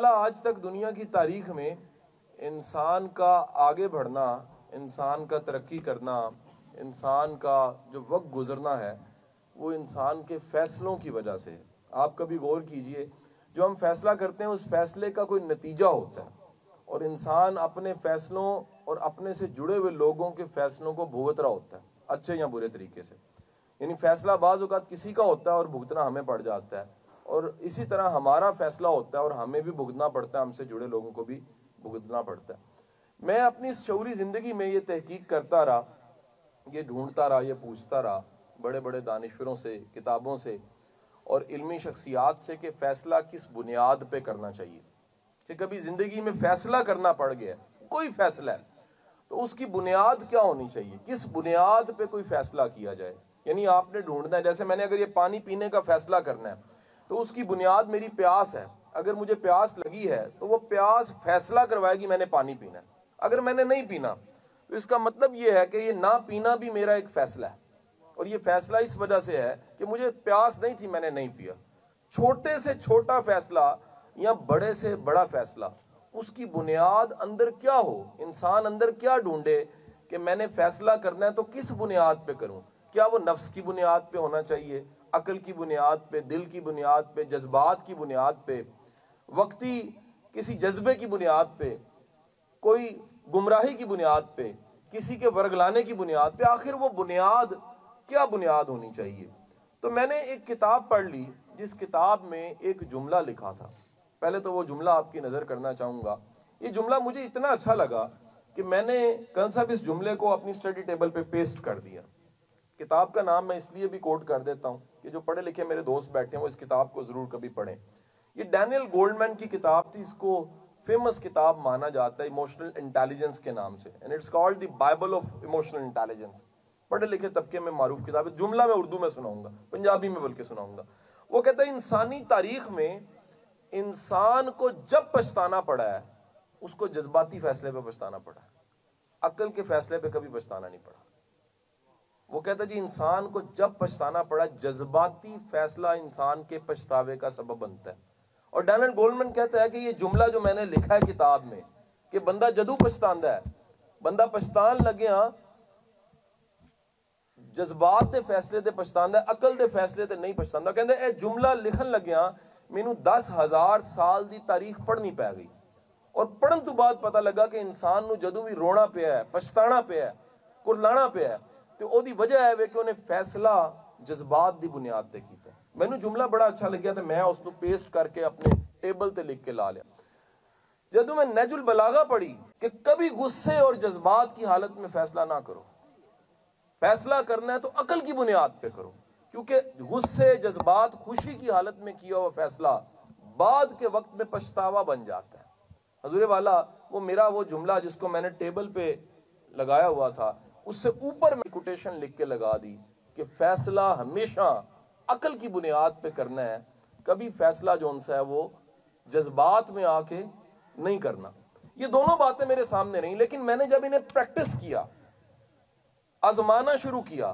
والا آج تک دنیا کی تاریخ میں انسان کا آگے بڑھنا، انسان کا ترقی کرنا، انسان کا جو وقت گزرنا ہے وہ انسان کے فیصلوں کی وجہ سے ہے۔ آپ کبھی غور کیجئے، جو ہم فیصلہ کرتے ہیں اس فیصلے کا کوئی نتیجہ ہوتا ہے، اور انسان اپنے فیصلوں اور اپنے سے جڑے ہوئے لوگوں کے فیصلوں کو بھگت رہا ہوتا ہے، اچھے یا برے طریقے سے۔ یعنی فیصلہ بعض اوقات کسی کا ہوتا ہے اور بھگتنا ہمیں پڑ جاتا ہے، اور اسی طرح ہمارا فیصلہ ہوتا ہے اور ہمیں بھی بھگتنا پڑتا ہے، ہم سے جڑے لوگوں کو بھی بھگتنا پڑتا ہے۔ میں اپنی اس شعوری زندگی میں یہ تحقیق کرتا رہا، یہ ڈھونڈتا رہا، یہ پوچھتا رہا بڑے بڑے دانشوروں سے، کتابوں سے اور علمی شخصیات سے کہ فیصلہ کس بنیاد پہ کرنا چاہیے۔ کہ کبھی زندگی میں فیصلہ کرنا پڑ گیا، کوئی فیصلہ ہے تو اس کی بنیاد کیا ہونی چاہیے، کس بنیاد پہ کوئی فیصلہ کیا جائے۔ یعنی آپ نے ڈھونڈنا ہے، جیسے میں نے اگر یہ پانی پینے کا فیصلہ کرنا ہے تو اس کی بنیاد میری پیاس ہے۔ اگر مجھے پیاس لگی ہے تو وہ پیاس فیصلہ کروائے گی میں نے پانی پینا ہے۔ اگر میں نے نہیں پینا تو اس کا مطلب یہ ہے کہ یہ نہ پینا بھی میرا ایک فیصلہ ہے، اور یہ فیصلہ اس وجہ سے ہے کہ مجھے پیاس نہیں تھی، میں نے نہیں پیا۔ چھوٹے سے چھوٹا فیصلہ یا بڑے سے بڑا فیصلہ، اس کی بنیاد اندر کیا ہو، انسان اندر کیا ڈھونڈے کہ میں نے فیصلہ کرنا ہے تو کس بنیاد پہ کروں۔ کیا وہ نفس کی بنیاد پہ ہونا چاہیے، عقل کی بنیاد پہ، دل کی بنیاد پہ، جذبات کی بنیاد پہ، وقتی کسی جذبے کی بنیاد پہ، کوئی گمراہی کی بنیاد پہ، کسی کے ورگلانے کی بنیاد پہ، آخر وہ بنیاد کیا بنیاد ہونی چاہیے۔ تو میں نے ایک کتاب پڑھ لی جس کتاب میں ایک جملہ لکھا تھا۔ پہلے تو وہ جملہ آپ کی نظر کرنا چاہوں گا۔ یہ جملہ مجھے اتنا اچھا لگا کہ میں نے کل صاحب اس جملے کو اپنی اسٹڈی ٹیبل پہ پیسٹ کر دیا۔ کتاب کا نام میں اس لیے بھی کوٹ کر دیتا ہوں کہ جو پڑھے لکھے میرے دوست بیٹھے ہیں وہ اس کتاب کو ضرور کبھی پڑھیں۔ یہ ڈینیل گولڈمین کی کتاب تھی، اس کو فیمس کتاب مانا جاتا ہے ایموشنل انٹیلیجنس کے نام سے، and it's called the Bible of emotional intelligence. پڑھے لکھے طبقے میں معروف کتاب ہے۔ جملہ میں اردو میں سناؤں گا، پنجابی میں بلکہ سناؤں گا۔ وہ کہتا ہے انسانی تاریخ میں انسان کو جب پچھتانا پڑا ہے اس کو جذباتی فیصلے پہ پچھتانا پڑا ہے، عقل کے فیصلے پہ کبھی پچھتانا نہیں پڑا۔ وہ کہتا ہے جی انسان کو جب پچھتانا پڑا، جذباتی فیصلہ انسان کے پچھتاوے کا سبب بنتا ہے۔ اور ڈینیل گولڈمین کہتا ہے کہ یہ جملہ جو میں نے لکھا ہے کتاب میں کہ بندہ جدو پچھتاندہ ہے، بندہ پچھتان لگیا جذبات دے فیصلے تے پچھتاندہ ہے، عقل دے فیصلے تے نہیں پچھتاندہ۔ کہندے اے جملہ لکھن لگیا مینوں 10,000 سال دی تاریخ پڑھنی پے گئی، اور پڑھن تو بعد پتہ لگا کہ انسان نو جدو بھی رونا پیا ہے، پچھتانا پیا ہے، کرلانا پیا ہے، تو او دی وجہ ہے کہ انہیں فیصلہ جذبات دی بنیاد تے کیتا ہے۔ مینوں جملہ بڑا اچھا لگیا تو میں اس کو پیسٹ کر کے اپنے ٹیبل تے لکھ کے لا لیا۔ جدو میں نہج البلاغہ پڑھی کہ کبھی غصے اور جذبات کی حالت میں فیصلہ نہ کرو، فیصلہ کرنا ہے تو عقل کی بنیاد پہ کرو، کیونکہ غصے، جذبات، خوشی کی حالت میں کیا ہوا فیصلہ بعد کے وقت میں پچھتاوا بن جاتا ہے۔ حضور والا وہ میرا وہ جملہ جس کو میں نے ٹیبل پہ لگایا ہوا تھا، اس سے اوپر میں کوٹیشن لکھ کے لگا دی کہ فیصلہ ہمیشہ عقل کی بنیاد پہ کرنا ہے، کبھی فیصلہ جو ان سے ہے وہ جذبات میں آ کے نہیں کرنا۔ یہ دونوں باتیں میرے سامنے رہیں، لیکن میں نے جب انہیں پریکٹس کیا، آزمانا شروع کیا،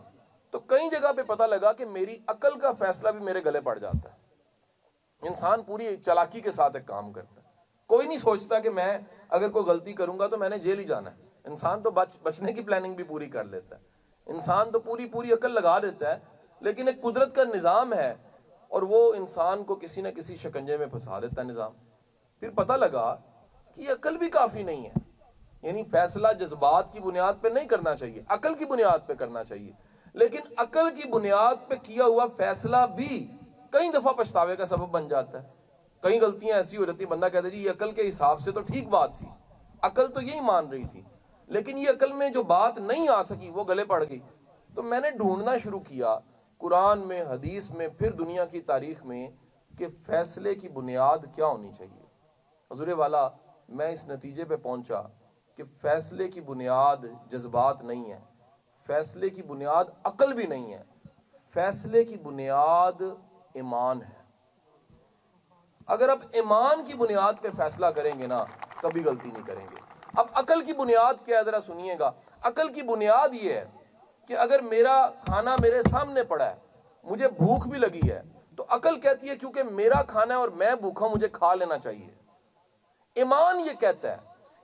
تو کئی جگہ پہ پتہ لگا کہ میری عقل کا فیصلہ بھی میرے گلے پڑ جاتا ہے۔ انسان پوری چالاکی کے ساتھ ایک کام کرتا ہے، کوئی نہیں سوچتا کہ میں اگر کوئی غلطی کروں گا تو میں نے جیل ہی جانا ہے۔ انسان تو بچنے کی پلاننگ بھی پوری کر لیتا ہے، انسان تو پوری عقل لگا دیتا ہے، لیکن ایک قدرت کا نظام ہے اور وہ انسان کو کسی نہ کسی شکنجے میں پھنسا دیتا ہے نظام۔ پھر پتہ لگا کہ یہ عقل بھی کافی نہیں ہے، یعنی فیصلہ جذبات کی بنیاد پہ نہیں کرنا چاہیے، عقل کی بنیاد پہ کرنا چاہیے۔ لیکن عقل کی بنیاد پہ کیا ہوا فیصلہ بھی کئی دفعہ پچھتاوے کا سبب بن جاتا ہے۔ کئی غلطیاں ایسی ہو جاتی ہیں، بندہ کہتا ہے جی یہ عقل کے حساب سے تو ٹھیک بات تھی، عقل تو یہی مان رہی تھی، لیکن یہ عقل میں جو بات نہیں آ سکی وہ گلے پڑ گئی۔ تو میں نے ڈھونڈنا شروع کیا قرآن میں، حدیث میں، پھر دنیا کی تاریخ میں کہ فیصلے کی بنیاد کیا ہونی چاہیے۔ حضور والا میں اس نتیجے پہ پہنچا کہ فیصلے کی بنیاد جذبات نہیں ہے، فیصلے کی بنیاد عقل بھی نہیں ہے، فیصلے کی بنیاد ایمان ہے۔ اگر آپ ایمان کی بنیاد پہ فیصلہ کریں گے نا کبھی غلطی نہیں کریں گے۔ اب عقل کی بنیاد کیا ہے ذرا سنیے گا۔ عقل کی بنیاد یہ ہے کہ اگر میرا کھانا میرے سامنے پڑا ہے، مجھے بھوک بھی لگی ہے، تو عقل کہتی ہے کیونکہ میرا کھانا ہے اور میں بھوکا ہوں، مجھے کھا لینا چاہیے۔ ایمان یہ کہتا ہے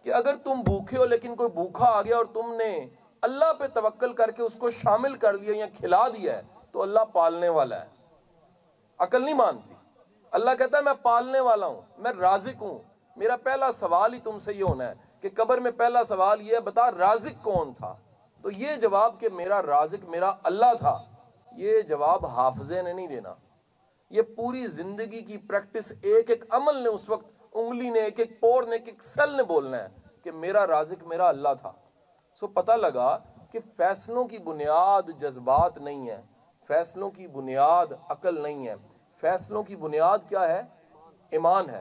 کہ اگر تم بھوکے ہو لیکن کوئی بھوکا آ گیا اور تم نے اللہ پہ توکل کر کے اس کو شامل کر لیا یا کھلا دیا ہے تو اللہ پالنے والا ہے. عقل نہیں مانتی. اللہ کہتا ہے میں پالنے والا ہوں, میں رازق ہوں. میرا پہلا سوال ہی تم سے یہ ہونا ہے کہ قبر میں پہلا سوال یہ ہے بتا رازق کون تھا؟ تو یہ جواب کہ میرا رازق میرا اللہ تھا, یہ جواب حافظے نے نہیں دینا. یہ پوری زندگی کی پریکٹس, ایک ایک عمل نے, اس وقت انگلی نے, ایک ایک پور نے, ایک ایک سیل نے بولنا ہے کہ میرا رازق میرا اللہ تھا. سو پتہ لگا کہ فیصلوں کی بنیاد جذبات نہیں ہے, فیصلوں کی بنیاد عقل نہیں ہے, فیصلوں کی بنیاد کیا ہے؟ ایمان ہے.